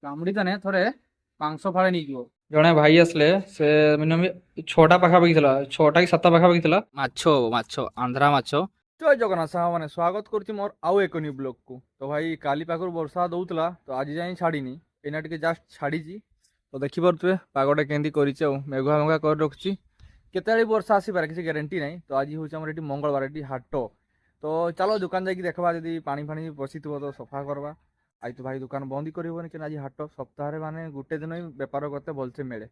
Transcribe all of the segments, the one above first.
କାମୁଡ଼ି ତାନେ ଥରେ ମାଂସ ଫାଳେ ନେଇଯିବ। ଜଣେ ଭାଇ ଆସିଲେ ସେ ମିନିମମ୍ 6ଟା ପାଖାପାଖି ଥିଲା, 6ଟା କି 7ଟା ପାଖାପାଖି ଥିଲା ମାଛ ମାଛ ଆନ୍ଧ୍ରା ମାଛ। ଜୟ ଜଗନ୍ନାଥ ସାଙ୍ଗମାନେ, ସ୍ୱାଗତ କରୁଛି ମୋର ଆଉ ଏକ ନ୍ୟୁ ବ୍ଲଗକୁ। ତ ଭାଇ କାଲି ପାଖରୁ ବର୍ଷା ଦଉଥିଲା ତ ଆଜି ଯାଇ ଛାଡ଼ିନି, ଏଇନା ଟିକେ ଜଷ୍ଟ ଛାଡ଼ିଛି। ତ ଦେଖିପାରୁଥିବେ ପାଗଟା କେମିତି କରିଛି, ଆଉ ମେଘୁଆ ମେଘୁଆ କରି ରଖୁଛି। କେତେବେଳେ ବର୍ଷା ଆସିପାରେ କିଛି ଗ୍ୟାରେଣ୍ଟି ନାହିଁ। ତ ଆଜି ହେଉଛି ଆମର ଏଠି ମଙ୍ଗଳବାର, ଏଠି ହାଟ। ତ ଚାଲ ଦୋକାନ ଯାଇକି ଦେଖିବା, ଯଦି ପାଣି ଫାଣି ବସିଥିବ ତ ସଫା କରିବା। ଆଜି ତ ଭାଇ ଦୋକାନ ବନ୍ଦ ହି କରିବନି, କି ଆଜି ହାଟ ସପ୍ତାହରେ ମାନେ ଗୋଟେ ଦିନ ହିଁ ବେପାର କରତେ ଭଲସେ ମିଳେ।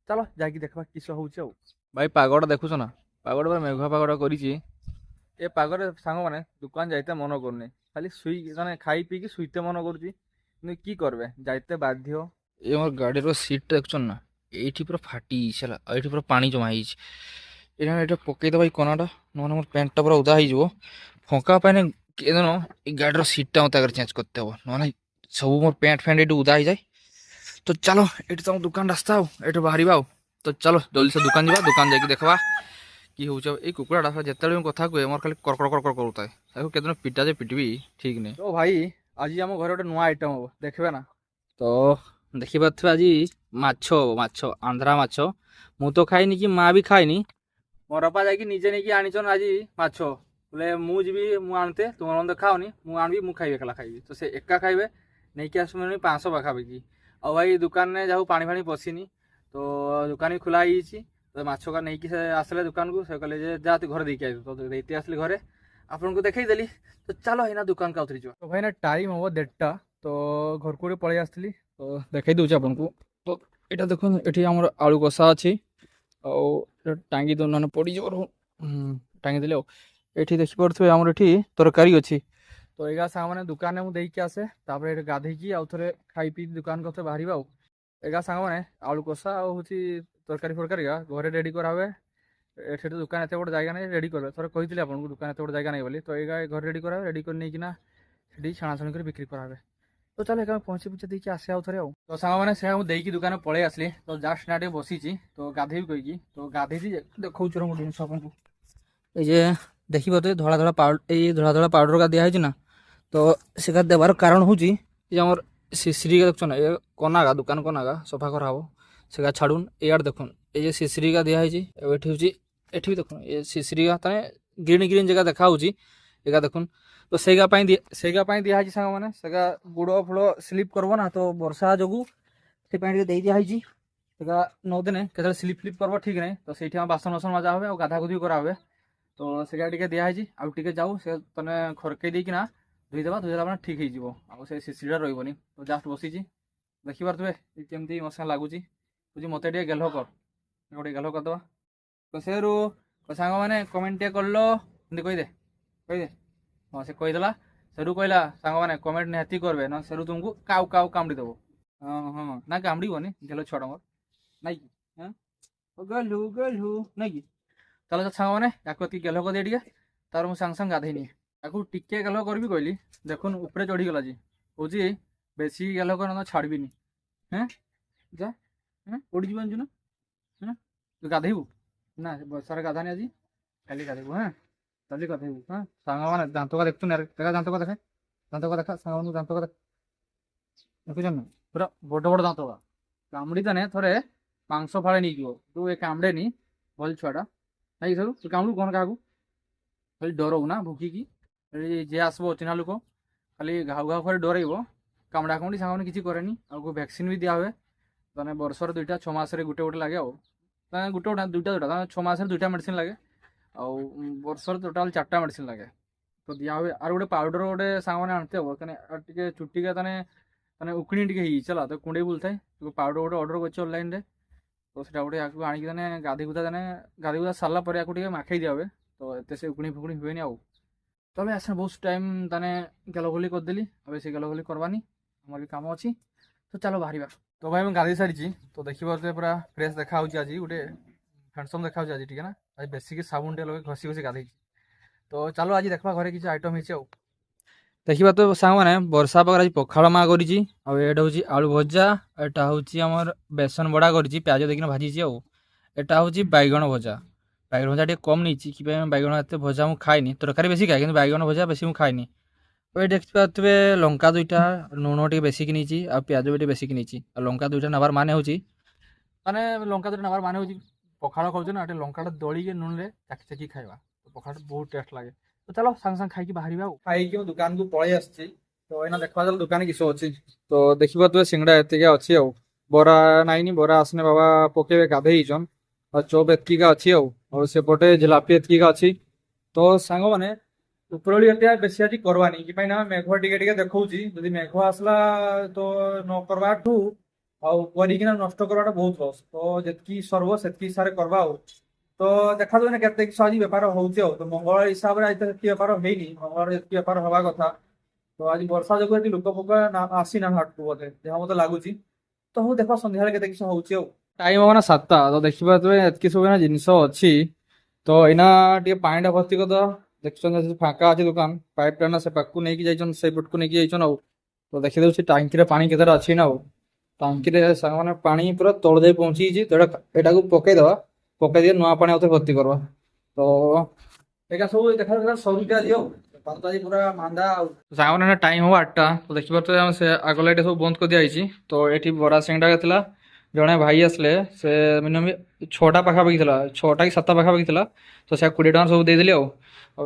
ଚାଲ ଯାଇକି ଦେଖିବା କିସ ହଉଛି ଆଉ। ଭାଇ ପାଗଟା ଦେଖୁଛ ନା, ପାଗଟା ପୁରା ମେଘୁଆ ପାଗଟା କରିଛି। ଏ ପାଗରେ ସାଙ୍ଗମାନେ ଦୋକାନ ଯାଇତେ ମନ କରୁନି, ଖାଲି ଶୋଇ ମାନେ ଖାଇ ପିଇକି ଶୋଇତେ ମନ କରୁଛି। କିନ୍ତୁ କି କରିବେ, ଯାଇତେ ବାଧ୍ୟ। ଏ ମୋର ଗାଡ଼ିର ସିଟ୍ଟା ଦେଖୁଛ ନା, ଏଇଠି ପୁରା ଫାଟି ଯାଇଛି ହେଲା, ଆଉ ଏଇଠି ପୁରା ପାଣି ଜମା ହେଇଛି। ଏଇଟା ପକେଇଦେବା ଏଇ କନାଟା, ନହେଲେ ମୋର ପ୍ୟାଣ୍ଟଟା ପୁରା ଓଦା ହେଇଯିବ। ଫଙ୍କା ପାଇନେ କେଦିନ এই গাড়ির সিটটা মতো আগে চেঞ্জ করতে হবো, নয় ସବୁ ମୋର ପ୍ୟାଣ୍ଟ ଫ୍ୟାଣ୍ଟ ଏଠି ଉଦା ହେଇଯାଏ। ତ ଚାଲ ଏଠି ତମ ଦୋକାନ ରାସ୍ତା, ଆଉ ଏଠୁ ବାହାରିବା ଆଉ। ତ ଚାଲ ଜଲ୍ଦି ସେ ଦୋକାନ ଯିବା, ଦୋକାନ ଯାଇକି ଦେଖିବା କି ହେଉଛି। ଆଉ ଏଇ କୁକୁଡ଼ାଟା ଯେତେବେଳେ ମୁଁ କଥା କୁହେ ମୋର ଖାଲି କର୍କଡ଼ କର୍କଡ଼ କରୁଥାଏ। ତାକୁ କେଦିନ ପିଟା ଯେ ପିଟିବି ଠିକ୍ ନାହିଁ। ତ ଭାଇ ଆଜି ଆମ ଘରେ ଗୋଟେ ନୂଆ ଆଇଟମ୍ ହବ, ଦେଖିବେ ନା। ତ ଦେଖିପାରୁଥିବେ ଆଜି ମାଛ ହବ, ମାଛ ଆନ୍ଧ୍ରା ମାଛ। ମୁଁ ତ ଖାଇନି କି ମା ବି ଖାଇନି, ମୋର ବାପା ଯାଇକି ନିଜେ ନେଇକି ଆଣିଛନ୍ ଆଜି ମାଛ। ବୋଲେ ମୁଁ ଯିବି, ମୁଁ ଆଣତେ, ତୁମର ମାନେ ଖାଅନି, ମୁଁ ଆଣିବି, ମୁଁ ଖାଇବି, ଏକଲା ଖାଇବି। ତ ସେ ଏକା ଖାଇବେ, ନେଇକି ଆସିବେ 500 ପାଖାପାଖି। ଆଉ ଭାଇ ଦୋକାନରେ ଯାଉ ପାଣି ଫାଣି ପଶିନି, ତ ଦୋକାନ ବି ଖୋଲା ହେଇଯାଇଛି। ତ ମାଛ ନେଇକି ସେ ଆସିଲେ ଦୋକାନକୁ, ସେ କହିଲେ ଯେ ଯା ତୁ ଘରେ ଦେଇକି ଆସିବୁ। ତ ଦେଇତେ ଆସିଲି ଘରେ, ଆପଣଙ୍କୁ ଦେଖେଇଦେଲି। ତ ଚାଲ ଏଇନା ଦୋକାନକୁ ଆଉଥରେ ଯିବା। ତ ଭାଇ ନା ଟାଇମ୍ ହବ 1:30, ତ ଘରକୁ ଗୋଟେ ପଳେଇ ଆସିଥିଲି। ତ ଦେଖେଇ ଦେଉଛି ଆପଣଙ୍କୁ। ତ ଏଇଟା ଦେଖନ୍ତୁ, ଏଠି ଆମର ଆଳୁ କଷା ଅଛି, ଆଉ ଟାଙ୍ଗି ଦଉ ନହେଲେ ପଡ଼ିଯିବ। ଟାଙ୍ଗି ଦେଲେ। ଆଉ ଏଠି ଦେଖିପାରୁଥିବେ ଆମର ଏଠି ତରକାରୀ ଅଛି। ତ ଏଗା ସାଙ୍ଗମାନେ ଦୋକାନରେ ମୁଁ ଦେଇକି ଆସେ, ତାପରେ ଏଠି ଗାଧେଇକି ଆଉ ଥରେ ଖାଇ ପିଇ ଦୋକାନ କଥା ବାହାରିବା ଆଉ। ଏଗା ସାଙ୍ଗମାନେ ଆଳୁ କଷା ଆଉ ହେଉଛି ତରକାରୀ ଫରକାରୀ ଘରେ ରେଡ଼ି କରାହୁଏ। ଏଠି ଦୋକାନ ଏତେ ବଡ଼ ଜାଗା ନାହିଁ ରେଡ଼ି କରିବେ। ଥରେ କହିଥିଲି ଆପଣଙ୍କୁ ଦୋକାନ ଏତେ ବଡ଼ ଜାଗା ନାହିଁ ବୋଲି। ତ ଏଗା ଘରେ ରେଡ଼ି କରାହୁଏ, ରେଡ଼ି କରି ନେଇକିନା ସେଠି ଛଣାଛଣି କରି ବିକ୍ରି କରାହୁଏ। ତ ଚାଲ ଏକା ପହଞ୍ଚି ପୁଞ୍ଚି ଦେଇକି ଆସିବା ଆଉ ଥରେ ଆଉ। ତ ସାଙ୍ଗମାନେ ସେ ମୁଁ ଦେଇକି ଦୋକାନ ପଳେଇ ଆସିଲି। ତ ଜଷ୍ଟ ନା ଟିକେ ବସିଛି, ତ ଗାଧେଇବି କହିକି। ତ ଗାଧେଇଛି, ଦେଖାଉଛି ଗୋଟେ ଜିନିଷ ଆପଣଙ୍କୁ। এই যে ଦେଖିପାରୁଥିବେ ଧଳା ଧଳା ପାଉଡର, এই ଧଳା ଧଳା ପାଉଡର ଦିଆହେଇଛି ନା। ତ ସେଟା ଦେବାର କାରଣ ହେଉଛି ଯେ ଆମର ଶିଶିରିକା ଦେଖୁଛ ନା, ଏ କନାଗା ଦୋକାନ କନାଗା ସଫା କରାହବ, ସେଗା ଛାଡ଼ୁନ୍। ଏଇଆଡ଼େ ଦେଖୁନ୍, এই যে ଶିଶିରିକା ଦିଆହେଇଛି। ଏଠି ହେଉଛି, ଏଠି ବି ଦେଖୁନ୍ ଏ ଶିଶିରିକା ତାନେ ଗ୍ରୀନ୍ ଗ୍ରୀନ୍ ଜାଗା ଦେଖା ହେଉଛି, ଏଗା ଦେଖୁନ୍। ତ ସେଇଗା ପାଇଁ ଦିଆହେଇଛି ସାଙ୍ଗମାନେ। ସେଗା ଗୋଡ଼ ଫୋଡ଼ ସ୍ଲିପ୍ କରବ ନା, ତ ବର୍ଷା ଯୋଗୁଁ ସେଥିପାଇଁ ଟିକେ ଦେଇ ଦିଆହେଇଛି। ସେଗା ନଦେନେ କେତେବେଳେ ସ୍ଲିପ୍ ଫ୍ଲିପ୍ କରବ ଠିକ୍ ନାହିଁ। ତ ସେଇଠି ଆମ ବାସନ ବାସନ ମଜା ହୁଏ, ଆଉ ଗାଧାଗୁଧି କରାହୁଏ। ତ ସେଟା ଟିକେ ଦିଆହେଇଛି, ଆଉ ଟିକେ ଯାଉ ସେ ତନେ ଖରକେଇ ଦେଇକିନା ଧୋଇଦେବା, ଧୋଇଦେଲା ମାନେ ଠିକ୍ ହେଇଯିବ, ଆଉ ସେ ଶିଶିଟା ରହିବନି। ତ ଜଷ୍ଟ ବସିଛି, ଦେଖିପାରୁଥିବେ କେମିତି ମଶା ଲାଗୁଛି। ବୁଝି ମୋତେ ଟିକେ ଗେଲ୍ହ କର, ଟିକେ ଗେଲ୍ହ କରିଦେବା। ତ ସେରୁ ସାଙ୍ଗମାନେ କମେଣ୍ଟ ଟିକେ କଲ, ଏମିତି କହିଦେ କହିଦେ। ହଁ ସେ କହିଦେଲା। ସେରୁ କହିଲା ସାଙ୍ଗମାନେ କମେଣ୍ଟ ନିହାତି କରିବେ, ନା ସେରୁ ତୁମକୁ କାଉ କାଉ କାମୁଡ଼ି ଦେବ। ହଁ ହଁ ନା କାମୁଡ଼ିବନି, ଗେଲ ଛୁଆଟା ମୋର ନାଇଁ କି। ହଁ ଗଲୁ ଗଲୁ ନାଇଁ କି। ତାହେଲେ ସାଙ୍ଗମାନେ ୟାକୁ ଏତିକି ଗେଲ କରିଦିଏ ଟିକେ, ତାର ମୁଁ ସାଙ୍ଗେ ସାଙ୍ଗେ ଗାଧେଇ ନିଏ। ତାକୁ ଟିକେ ଗେଲ କରିବି କହିଲି, ଦେଖୁନ୍ ଉପରେ ଚଢ଼ିଗଲା ଯେ। କହୁଛି ବେଶୀ ଗେଲ କର ନ ଛାଡ଼ିବିନି। ହେଁ ଯା, କୋଉଠି ଯିବୁ ଜାଣିଛୁ ନା। ତୁ ଗାଧେଇବୁ ନା, ବର୍ଷାରେ ଗାଧାନି ଆଜି, କାଲି ଗାଧେଇବୁ। କାଲି ଗାଧେଇବୁ। ସାଙ୍ଗମାନେ ଦାନ୍ତକା ଦେଖୁଛୁ ନା, ଦେଖା ଦାନ୍ତକା ଦେଖେ, ଦାନ୍ତକା ଦେଖା ସାଙ୍ଗମାନଙ୍କୁ, ଦାନ୍ତକା ଦେଖ, ଦେଖୁଛ ନା ପୁରା ବଡ଼ ବଡ଼ ଦାନ୍ତକା। କାମୁଡ଼ି ତାନେ ଥରେ ମାଂସ ଫାଳେ ନେଇଯିବ। ତୁ ଏ କାମୁଡ଼େନି, ଭଲ ଛୁଆଟା ନାଇଁ ସରୁ। ତୁ କାମୁଡ଼ୁ କ'ଣ କାହାକୁ, ଖାଲି ଡରଉ ନା ଭୁକିକି। ଯିଏ ଆସିବ ଚିହ୍ନା ଲୋକ ଖାଲି ଘାଉ ଘାଉ କରି ଡରେଇବ। କାମୁଡ଼ା କାମୁଡ଼ି ସାଙ୍ଗମାନେ କିଛି କରେନି। ଆଉ ଭ୍ୟାକ୍ସିନ୍ ବି ଦିଆ ହୁଏ, ମାନେ ବର୍ଷରେ 2ଟା, 6 ମାସରେ ଗୋଟେ ଲାଗେ। ଆଉ ଗୋଟେ ଦୁଇଟା 6 ମାସରେ 2ଟା ମେଡ଼ିସିନ୍ ଲାଗେ, ଆଉ ବର୍ଷରେ ଟୋଟାଲ୍ 4ଟା ମେଡ଼ିସିନ୍ ଲାଗେ। ତ ଦିଆ ହୁଏ। ଆର ଗୋଟେ ପାଉଡ଼ର ଗୋଟେ ସାଙ୍ଗମାନେ ଆଣିତେ ହବ, କାରଣ ଟିକେ ଚୁଟିକା ମାନେ ଉକୁଣି ଟିକେ ହେଇଯାଇଛି ହେଲା, ତ କୁଣ୍ଡେଇ ବୁଲଥାଏ। ପାଉଡ଼ର ଗୋଟେ ଅର୍ଡ଼ର କରିଛି ଅନଲାଇନ୍ରେ। ତ ସେଟା ଗୋଟେ ୟାକୁ ଆଣିକି ଗାଧେଇ ଗୁଧା ସାରିଲା ପରେ ୟାକୁ ଟିକେ ମାଖେଇ ଦିଆ ହୁଏ। ତ ଏତେ ସେ ଉକୁଣି ଫୁକୁଣି ହୁଏନି। ଆଉ ତବେ ଆସ ବହୁତ ଟାଇମ୍ ଗେଲଗୁଲି କରିଦେଲି, ଆଉ ବେଶୀ ଗେଲଗୁଲି କରବାନି, ଆମର ବି କାମ ଅଛି। ତ ଚାଲ ବାହାରିବା। ତ ଭାଇ ମୁଁ ଗାଧେଇ ସାରିଛି। ତ ଦେଖିପାରୁଥିବେ ପୁରା ଫ୍ରେଶ୍ ଦେଖାହେଉଛି ଆଜି, ଗୋଟେ ହ୍ୟାଣ୍ଡସମ୍ ଦେଖାହେଉଛି ଆଜି ଟିକେ ନା। ଆଜି ବେଶିକି ସାବୁନ ଟିକେ ଲଗେଇ ଘଷି ଘଷି ଗାଧେଇଛି। ତ ଚାଲ ଆଜି ଦେଖିବା ଘରେ କିଛି ଆଇଟମ୍ ହେଇଛି। ଆଉ ଦେଖିବା ତ ସାଙ୍ଗମାନେ, ବର୍ଷା ପାଗରେ ଆଜି ପଖାଳ ମା କରିଛି, ଆଉ ଏଇଟା ହେଉଛି ଆଳୁ ଭଜା, ଏଇଟା ହେଉଛି ଆମର ବେସନ ବଡ଼ା କରିଛି, ପିଆଜ ଦେଇକିନା ଭାଜିଛି। ଆଉ ଏଇଟା ହେଉଛି ବାଇଗଣ ଭଜା। ବାଇଗଣ ଭଜା ଟିକେ କମ୍ ନେଇଛି, କି ପାଇଁ ବାଇଗଣ ଏତେ ଭଜା ମୁଁ ଖାଇନି, ତରକାରୀ ବେଶୀ ଖାଏ କିନ୍ତୁ ବାଇଗଣ ଭଜା ବେଶୀ ମୁଁ ଖାଇନି। ওই দেখতে পাচ্ছিবে লঙ্কা দুইটা নুন টিকে বেশি কিনিছি আর পিঁয়াজ ବି ଟିକେ ବେଶୀ କିଣିଛି ଆଉ ଲଙ୍କା ଦୁଇଟା ନେବାର ମାନେ ଲଙ୍କା ଦୁଇଟା ନେବାର ମାନେ ହେଉଛି ପଖାଳ ଖାଉଛୁ ନା ଟିକେ ଲଙ୍କାଟା ଦଳିକି ନୁନରେ ଚାକି ଚାକି ଖାଇବା ତ ପଖାଳଟା ବହୁତ ଟେଷ୍ଟ ଲାଗେ ତ ଚାଲ ସାଙ୍ଗେ ସାଙ୍ଗେ ଖାଇକି ବାହାରିବା ଆଉ ଖାଇକି ମୁଁ ଦୋକାନକୁ ପଳେଇ ଆସିଛି ତ ଏଇନା ଦେଖିବା ଚାଲ ଦୋକାନ କିସ ଅଛି ତ ଦେଖିପାରୁଥିବେ ସିଙ୍ଗଡ଼ା ଏତିକି ଅଛି ଆଉ ବରା ନାଇନି ବରା ଆସିନେ ବାବା ପକେଇବେ ଗାଧେଇ ହେଇଛନ୍ ଆଉ ଚପ୍ ଏତିକିକା ଅଛି ଆଉ ସେପଟେ ଜିଲାପି ଏତିକିକା ଅଛି ତ ସାଙ୍ଗମାନେ ଉପରଓଳି ଏତେ ବେଶୀ ଆଜି କରବାନି କି ପାଇଁ ନା ମେଘ ଟିକେ ଟିକେ ଦେଖଉଛି ଯଦି ମେଘ ଆସିଲା ତ ନ କରବାଠୁ ଆଉ କରିକିନା ନଷ୍ଟ କରିବାଟା ବହୁତ ଲସ୍ ତ ଯେତିକି ସର୍ବ ସେତିକି ହିସାବରେ କରିବା ଆଉ ତ ଦେଖାଯାଉ ନା କେତେ କିସ ଆଜି ବେପାର ହଉଛି ଆଉ ତ ମଙ୍ଗଳବାର ହିସାବରେ ଆଜି ତ ସେତିକି ବେପାର ହେଇନି ମଙ୍ଗଳବାର ଯେତିକି ବେପାର ହବା କଥା ତ ଆଜି ବର୍ଷା ଯୋଗୁଁ ଏଠି ଲୋକ ଫୋକ ଆସିନାହାନ୍ତି ହାଟକୁ ବୋଧେ ଯାହା ମତେ ଲାଗୁଛି ତ ହଉ ଦେଖ ସନ୍ଧ୍ୟାବେଳେ କେତେ କିସ ହଉଛି ଆଉ ଟାଇମ ହବ ନା 7ଟା ତ ଦେଖିପାରୁଥିବେ ଏତିକି ସବୁ ଏଇନା ଜିନିଷ ଅଛି ତ ଏଇନା ଟିକେ ପାଣିଟା ଭର୍ତ୍ତି କରିଦବା ଦେଖୁଛନ୍ତି ସେ ଫାଙ୍କା ଅଛି ଦୋକାନ ପାଇପ୍ ଟା ନା ସେ ପାଖକୁ ନେଇକି ଯାଇଛନ୍ତି ସେଇ ପଟକୁ ନେଇକି ଯାଇଛନ୍ତି ଆଉ ତ ଦେଖିଦେଉଛି ଟାଙ୍କିରେ ପାଣି କେତେଟା ଅଛି ନା ଆଉ ଟାଙ୍କିରେ ସାଙ୍ଗମାନେ ପାଣି ପୁରା ତଳ ଯାଇ ପହଞ୍ଚିଯାଇଛି ତ ଏଟାକୁ ପକେଇଦବା ପକେଇ দিয়ে ନୂଆ ପାଣି ଆଉଥରେ ଭର୍ତ୍ତି କରିବା ତ ଏଇଟା ସବୁ ଦେଖା ସରୁଟା ଆଜି ଆଉ ବେପାର ତ ଆଜି ପୁରା ମାନ୍ଦା ଆଉ ସାଙ୍ଗମାନେ ଟାଇମ ହବ 8ଟା ତ ଦେଖିପାରୁଥିବେ ଆମେ ସେ ଆଗ ଲାଇଟ୍ ସବୁ ବନ୍ଦ କରିଦିଆଯାଇଛି ତ ଏଠି ବରା ସିଙ୍ଗଡ଼ା ଥିଲା ଜଣେ ଭାଇ ଆସିଲେ ସେ ମିନିମମ୍ 6ଟା ପାଖାପାଖି ଥିଲା 6ଟା କି 7ଟା ପାଖାପାଖି ଥିଲା ତ ସେ 20 ଟଙ୍କା ସବୁ ଦେଇଦେଲି ଆଉ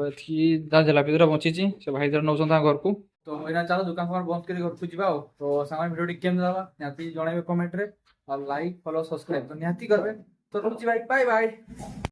ଏତିକି ଯାହା ଜିଲାପି ଦୁରା ବଞ୍ଚିଛି ସେ ଭାଇ ଦୁରା ନେଉଛନ୍ତି ତାଙ୍କ ଘରକୁ ତ ଏଇନା ଚାଲ ଦୋକାନ ଫୋକାନ ବନ୍ଦ କରି ଘରକୁ ଯିବା ଆଉ ତ ସାଙ୍ଗମାନେ ଭିଡ଼ିଓଟି କେମିତି ଦେବା ନିହାତି ଜଣେଇବେ କମେଣ୍ଟରେ ଆଉ ଲାଇକ୍ ଫଲୋ ସବସ୍କ୍ରାଇବ ତ ନିହାତି କରିବେ ତ ରହୁଛି ଭାଇ ବାଇ ବାଇ।